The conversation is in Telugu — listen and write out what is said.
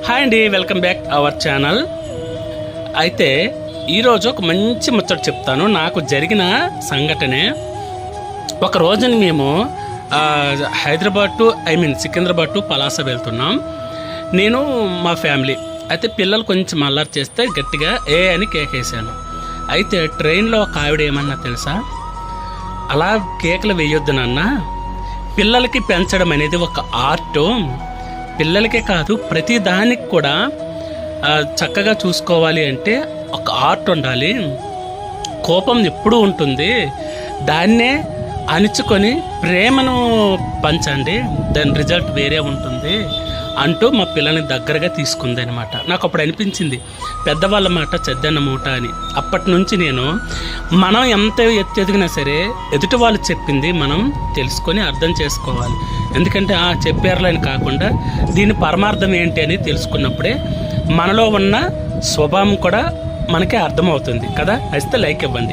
హాయ్ అండి, వెల్కమ్ బ్యాక్ అవర్ ఛానల్. అయితే ఈరోజు ఒక మంచి ముచ్చట చెప్తాను. నాకు జరిగిన సంఘటనే. ఒక రోజుని మేము హైదరాబాద్ టు సికింద్రాబాద్ టు పలాస వెళ్తున్నాం. నేను మా ఫ్యామిలీ. అయితే పిల్లలు కొంచెం అల్లరి చేస్తే గట్టిగా ఏ అని కేకేసాను. అయితే ట్రైన్లో ఒక ఆవిడ ఏమన్నా తెలుసా, అలా కేకలు వేయొద్దు నాన్న, పిల్లలకి పెంచడం అనేది ఒక ఆర్ట్. పిల్లలకే కాదు, ప్రతి దానికి కూడా చక్కగా చూసుకోవాలి అంటే ఒక ఆర్ట్ ఉండాలి. కోపం ఎప్పుడూ ఉంటుంది, దాన్నే అణుచుకొని ప్రేమను పంచండి, దాని రిజల్ట్ వేరే ఉంటుంది అంటూ మా పిల్లల్ని దగ్గరగా తీసుకుంది అనమాట. నాకు అప్పుడు అనిపించింది పెద్దవాళ్ళ మాట చెద్దన్న మూట అని. అప్పటి నుంచి నేను మనం ఎంత ఎదిగినా సరే ఎదుటి వాళ్ళు చెప్పింది మనం తెలుసుకొని అర్థం చేసుకోవాలి. ఎందుకంటే చెప్పారులే అని కాకుండా దీని పరమార్థం ఏంటి అని తెలుసుకున్నప్పుడే మనలో ఉన్న స్వభావం కూడా మనకే అర్థమవుతుంది కదా. అయితే లైక్ ఇవ్వండి.